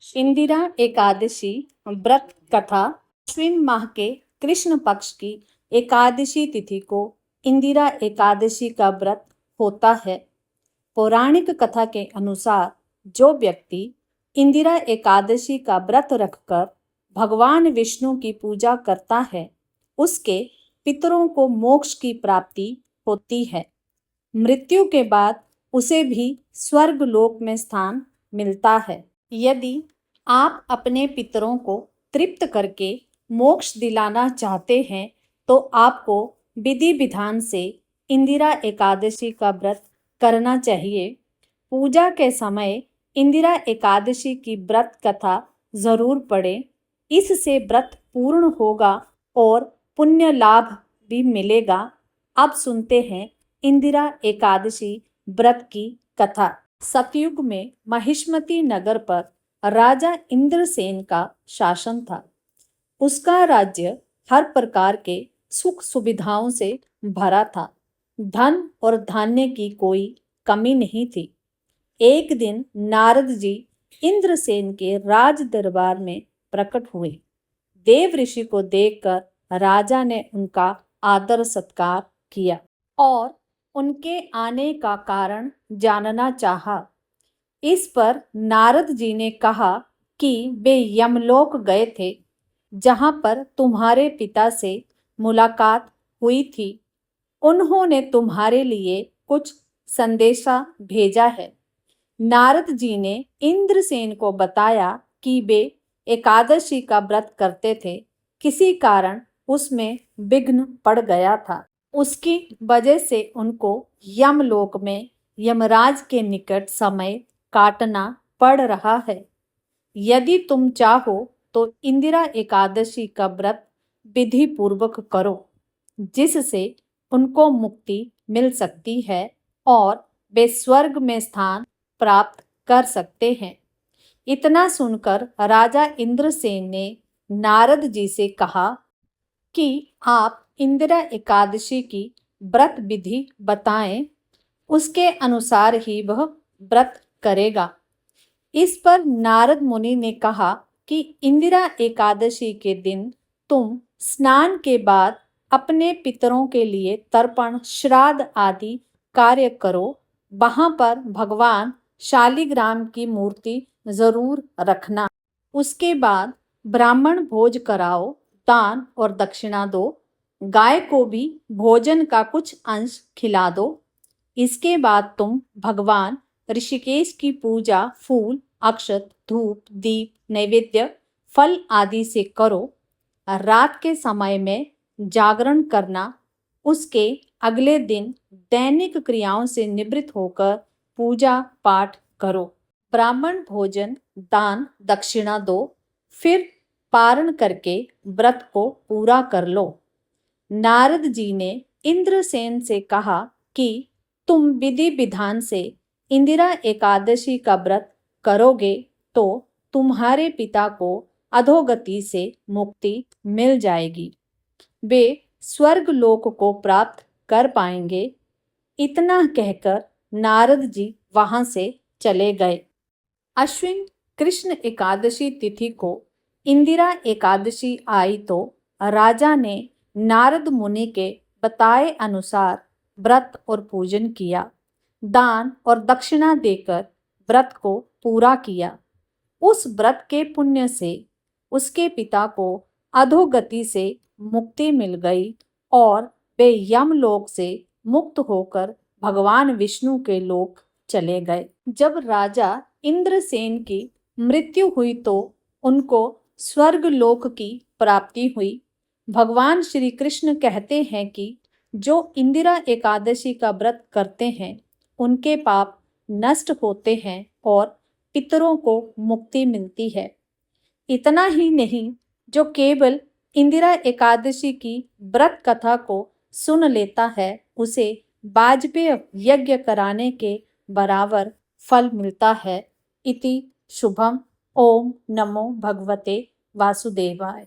इंदिरा एकादशी व्रत कथा। अश्विन माह के कृष्ण पक्ष की एकादशी तिथि को इंदिरा एकादशी का व्रत होता है। पौराणिक कथा के अनुसार जो व्यक्ति इंदिरा एकादशी का व्रत रखकर भगवान विष्णु की पूजा करता है, उसके पितरों को मोक्ष की प्राप्ति होती है। मृत्यु के बाद उसे भी स्वर्ग लोक में स्थान मिलता है। यदि आप अपने पितरों को तृप्त करके मोक्ष दिलाना चाहते हैं तो आपको विधि विधान से इंदिरा एकादशी का व्रत करना चाहिए। पूजा के समय इंदिरा एकादशी की व्रत कथा जरूर पढ़ें। इससे व्रत पूर्ण होगा और पुण्य लाभ भी मिलेगा। अब सुनते हैं इंदिरा एकादशी व्रत की कथा। सतयुग में महिष्मती नगर पर राजा इंद्रसेन का शासन था। उसका राज्य हर प्रकार के सुख सुविधाओं से भरा था। धन और धान्य की कोई कमी नहीं थी। एक दिन नारद जी इंद्रसेन के राज दरबार में प्रकट हुए। देव ऋषि को देखकर राजा ने उनका आदर सत्कार किया और उनके आने का कारण जानना चाहा। इस पर नारद जी ने कहा कि वे यमलोक गए थे, जहां पर तुम्हारे पिता से मुलाकात हुई थी। उन्होंने तुम्हारे लिए कुछ संदेशा भेजा है। नारद जी ने इंद्रसेन को बताया कि वे एकादशी का व्रत करते थे। किसी कारण उसमें विघ्न पड़ गया था। उसकी वजह से उनको यमलोक में यमराज के निकट समय काटना पड़ रहा है। यदि तुम चाहो तो इंदिरा एकादशी का व्रत विधि पूर्वक करो, जिससे उनको मुक्ति मिल सकती है और वे स्वर्ग में स्थान प्राप्त कर सकते हैं। इतना सुनकर राजा इंद्रसेन ने नारद जी से कहा कि आप इंदिरा एकादशी की व्रत विधि बताएं, उसके अनुसार ही वह व्रत करेगा। इस पर नारद मुनि ने कहा कि इंदिरा एकादशी के दिन तुम स्नान के बाद अपने पितरों के लिए तर्पण, श्राद्ध आदि कार्य करो। वहां पर भगवान शालिग्राम की मूर्ति जरूर रखना। उसके बाद ब्राह्मण भोज कराओ, दान और दक्षिणा दो। गाय को भी भोजन का कुछ अंश खिला दो। इसके बाद तुम भगवान ऋषिकेश की पूजा फूल, अक्षत, धूप, दीप, नैवेद्य, फल आदि से करो। रात के समय में जागरण करना। उसके अगले दिन दैनिक क्रियाओं से निवृत्त होकर पूजा पाठ करो। ब्राह्मण भोजन, दान, दक्षिणा दो। फिर पारण करके व्रत को पूरा कर लो। नारद जी ने इंद्रसेन से कहा कि तुम विधि विधान से इंदिरा एकादशी का व्रत करोगे तो तुम्हारे पिता को अधोगति से मुक्ति मिल जाएगी। वे स्वर्ग लोक को प्राप्त कर पाएंगे। इतना कहकर नारद जी वहां से चले गए। अश्विन कृष्ण एकादशी तिथि को इंदिरा एकादशी आई तो राजा ने नारद मुनि के बताए अनुसार व्रत और पूजन किया। दान और दक्षिणा देकर व्रत को पूरा किया। उस व्रत के पुण्य से उसके पिता को अधोगति से मुक्ति मिल गई और वे यमलोक से मुक्त होकर भगवान विष्णु के लोक चले गए। जब राजा इंद्रसेन की मृत्यु हुई तो उनको स्वर्ग लोक की प्राप्ति हुई। भगवान श्री कृष्ण कहते हैं कि जो इंदिरा एकादशी का व्रत करते हैं उनके पाप नष्ट होते हैं और पितरों को मुक्ति मिलती है। इतना ही नहीं, जो केवल इंदिरा एकादशी की व्रत कथा को सुन लेता है उसे वाजपेय यज्ञ कराने के बराबर फल मिलता है। इति शुभम। ओम नमो भगवते वासुदेवाय।